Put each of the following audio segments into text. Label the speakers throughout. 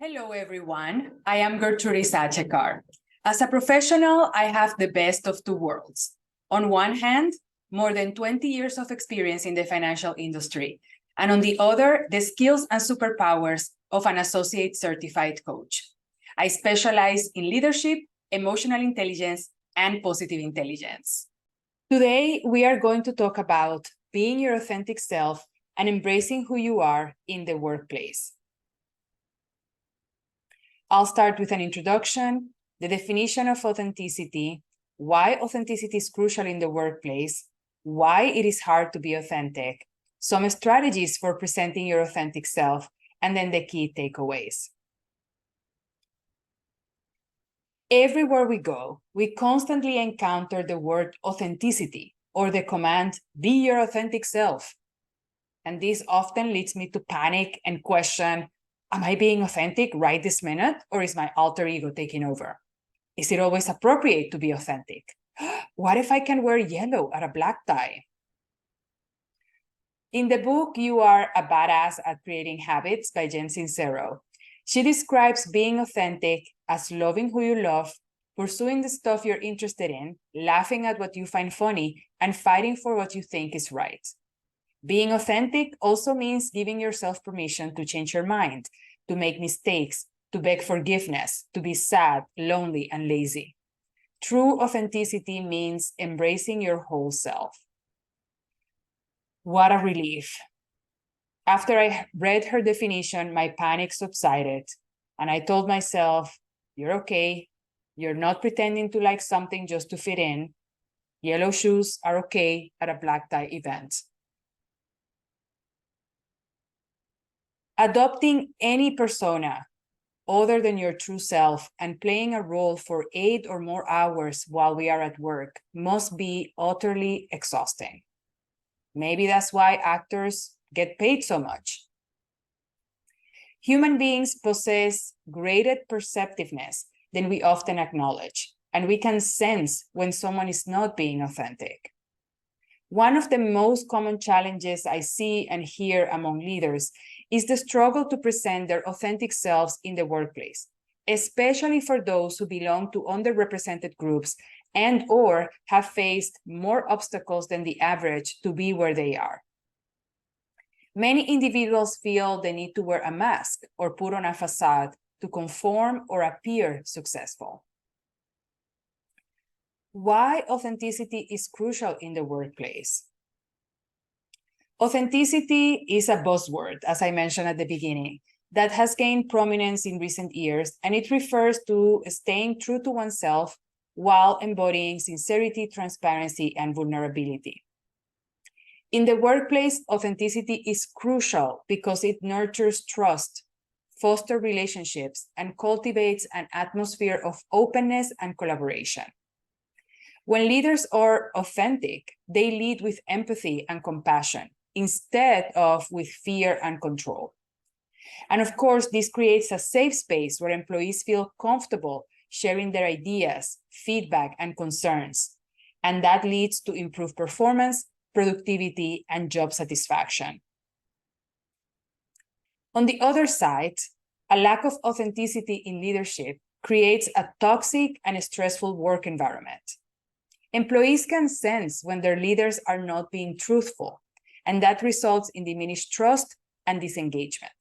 Speaker 1: Hello, everyone. I am Gertrudis Achekar. As a professional, I have the best of two worlds. On one hand, more than 20 years of experience in the financial industry, and on the other, the skills and superpowers of an associate certified coach. I specialize in leadership, emotional intelligence, and positive intelligence. Today, we are going to talk about being your authentic self and embracing who you are in the workplace. I'll start with an introduction, the definition of authenticity, why authenticity is crucial in the workplace, why it is hard to be authentic, some strategies for presenting your authentic self, and then the key takeaways. Everywhere we go, we constantly encounter the word authenticity or the command, be your authentic self. And this often leads me to panic and question, am I being authentic right this minute, or is my alter ego taking over? Is it always appropriate to be authentic? What if I can wear yellow at a black tie? In the book, You Are a Badass at Creating Habits by Jen Sincero, she describes being authentic as loving who you love, pursuing the stuff you're interested in, laughing at what you find funny, and fighting for what you think is right. Being authentic also means giving yourself permission to change your mind, to make mistakes, to beg forgiveness, to be sad, lonely, and lazy. True authenticity means embracing your whole self. What a relief. After I read her definition, my panic subsided, and I told myself, you're okay. You're not pretending to like something just to fit in. Yellow shoes are okay at a black tie event. Adopting any persona other than your true self and playing a role for 8 or more hours while we are at work must be utterly exhausting. Maybe that's why actors get paid so much. Human beings possess greater perceptiveness than we often acknowledge, and we can sense when someone is not being authentic. One of the most common challenges I see and hear among leaders is the struggle to present their authentic selves in the workplace, especially for those who belong to underrepresented groups and or have faced more obstacles than the average to be where they are. Many individuals feel the need to wear a mask or put on a facade to conform or appear successful. Why authenticity is crucial in the workplace? Authenticity is a buzzword, as I mentioned at the beginning, that has gained prominence in recent years, and it refers to staying true to oneself while embodying sincerity, transparency, and vulnerability. In the workplace, authenticity is crucial because it nurtures trust, fosters relationships, and cultivates an atmosphere of openness and collaboration. When leaders are authentic, they lead with empathy and compassion instead of with fear and control. And of course, this creates a safe space where employees feel comfortable sharing their ideas, feedback, and concerns. And that leads to improved performance, productivity, and job satisfaction. On the other side, a lack of authenticity in leadership creates a toxic and stressful work environment. Employees can sense when their leaders are not being truthful, and that results in diminished trust and disengagement.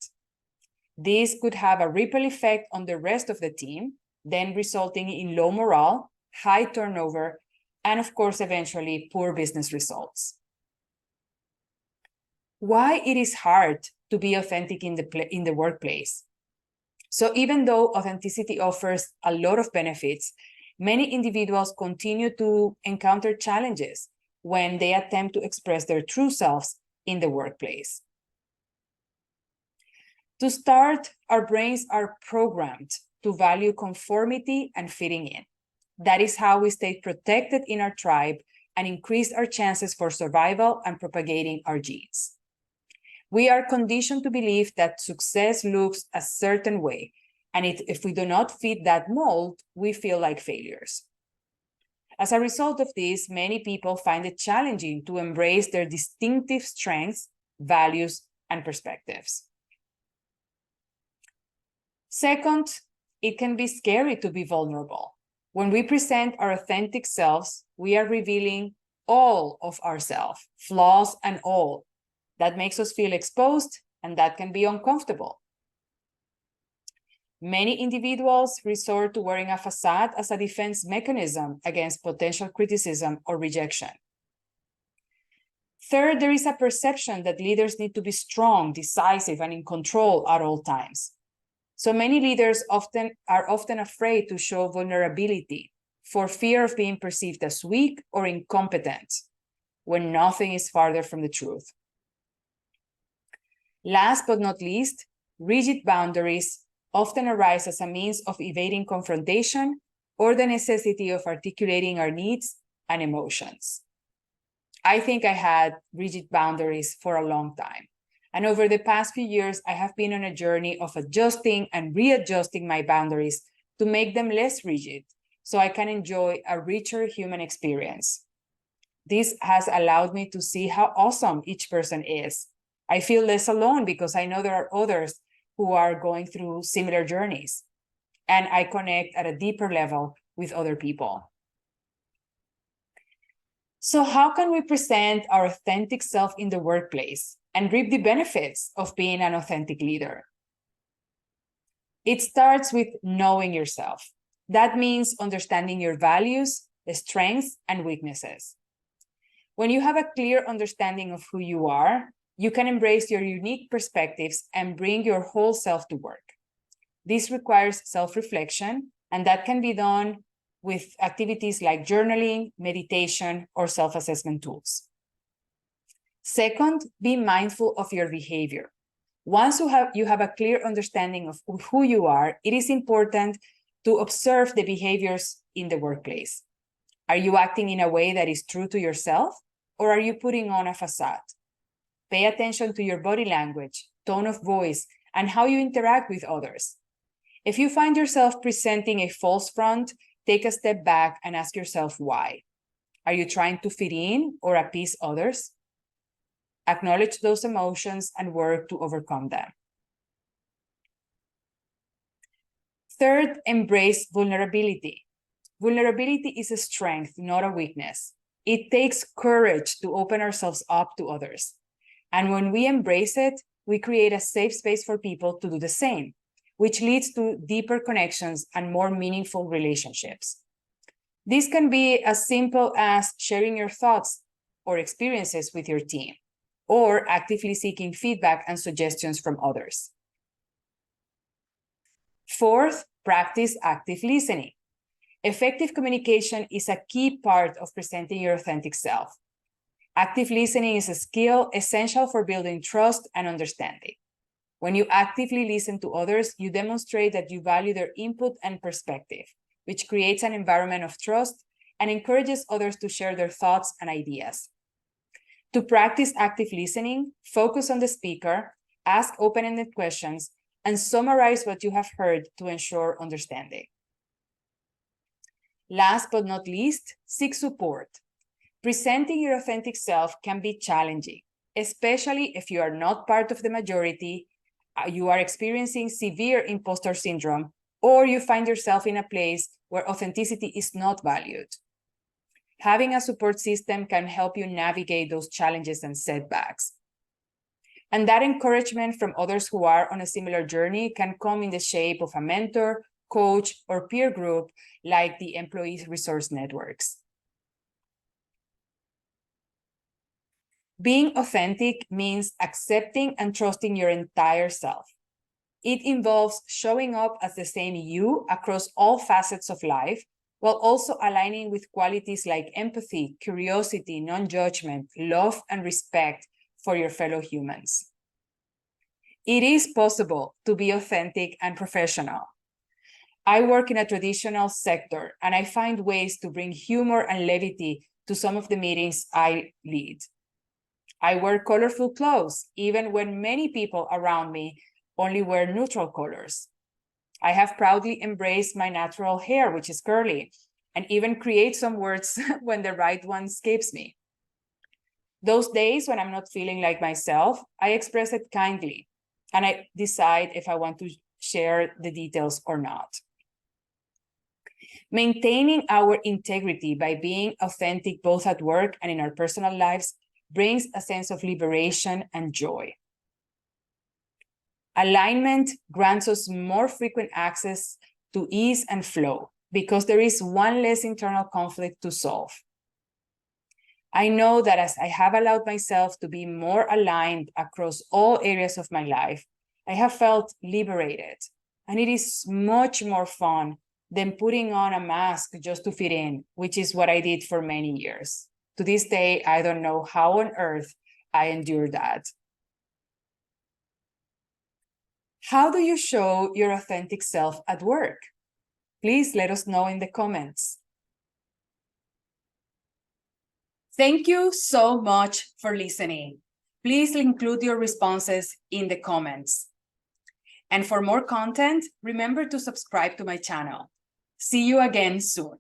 Speaker 1: This could have a ripple effect on the rest of the team, then resulting in low morale, high turnover, and of course, eventually poor business results. Why it is hard to be authentic in the workplace? So even though authenticity offers a lot of benefits, many individuals continue to encounter challenges when they attempt to express their true selves in the workplace. To start, our brains are programmed to value conformity and fitting in. That is how we stay protected in our tribe and increase our chances for survival and propagating our genes. We are conditioned to believe that success looks a certain way, and if we do not fit that mold, we feel like failures. As a result of this, many people find it challenging to embrace their distinctive strengths, values, and perspectives. Second, it can be scary to be vulnerable. When we present our authentic selves, we are revealing all of ourselves, flaws and all. That makes us feel exposed, and that can be uncomfortable. Many individuals resort to wearing a facade as a defense mechanism against potential criticism or rejection. Third, there is a perception that leaders need to be strong, decisive, and in control at all times. So many leaders are often afraid to show vulnerability for fear of being perceived as weak or incompetent, when nothing is farther from the truth. Last but not least, rigid boundaries often arise as a means of evading confrontation or the necessity of articulating our needs and emotions. I think I had rigid boundaries for a long time. And over the past few years, I have been on a journey of adjusting and readjusting my boundaries to make them less rigid so I can enjoy a richer human experience. This has allowed me to see how awesome each person is. I feel less alone because I know there are others who are going through similar journeys, and I connect at a deeper level with other people. So how can we present our authentic self in the workplace and reap the benefits of being an authentic leader? It starts with knowing yourself. That means understanding your values, strengths, and weaknesses. When you have a clear understanding of who you are, you can embrace your unique perspectives and bring your whole self to work. This requires self-reflection, and that can be done with activities like journaling, meditation, or self-assessment tools. Second, be mindful of your behavior. Once you have a clear understanding of who you are, it is important to observe the behaviors in the workplace. Are you acting in a way that is true to yourself, or are you putting on a facade? Pay attention to your body language, tone of voice, and how you interact with others. If you find yourself presenting a false front, take a step back and ask yourself why. Are you trying to fit in or appease others? Acknowledge those emotions and work to overcome them. Third, embrace vulnerability. Vulnerability is a strength, not a weakness. It takes courage to open ourselves up to others. And when we embrace it, we create a safe space for people to do the same, which leads to deeper connections and more meaningful relationships. This can be as simple as sharing your thoughts or experiences with your team, or actively seeking feedback and suggestions from others. Fourth, practice active listening. Effective communication is a key part of presenting your authentic self. Active listening is a skill essential for building trust and understanding. When you actively listen to others, you demonstrate that you value their input and perspective, which creates an environment of trust and encourages others to share their thoughts and ideas. To practice active listening, focus on the speaker, ask open-ended questions, and summarize what you have heard to ensure understanding. Last but not least, seek support. Presenting your authentic self can be challenging, especially if you are not part of the majority, you are experiencing severe imposter syndrome, or you find yourself in a place where authenticity is not valued. Having a support system can help you navigate those challenges and setbacks. And that encouragement from others who are on a similar journey can come in the shape of a mentor, coach, or peer group like the employee resource networks. Being authentic means accepting and trusting your entire self. It involves showing up as the same you across all facets of life, while also aligning with qualities like empathy, curiosity, non-judgment, love, and respect for your fellow humans. It is possible to be authentic and professional. I work in a traditional sector, and I find ways to bring humor and levity to some of the meetings I lead. I wear colorful clothes, even when many people around me only wear neutral colors. I have proudly embraced my natural hair, which is curly, and even create some words when the right one escapes me. Those days when I'm not feeling like myself, I express it kindly, and I decide if I want to share the details or not. Maintaining our integrity by being authentic both at work and in our personal lives brings a sense of liberation and joy. Alignment grants us more frequent access to ease and flow because there is one less internal conflict to solve. I know that as I have allowed myself to be more aligned across all areas of my life, I have felt liberated, and it is much more fun than putting on a mask just to fit in, which is what I did for many years. To this day, I don't know how on earth I endured that. How do you show your authentic self at work? Please let us know in the comments. Thank you so much for listening. Please include your responses in the comments. And for more content, remember to subscribe to my channel. See you again soon.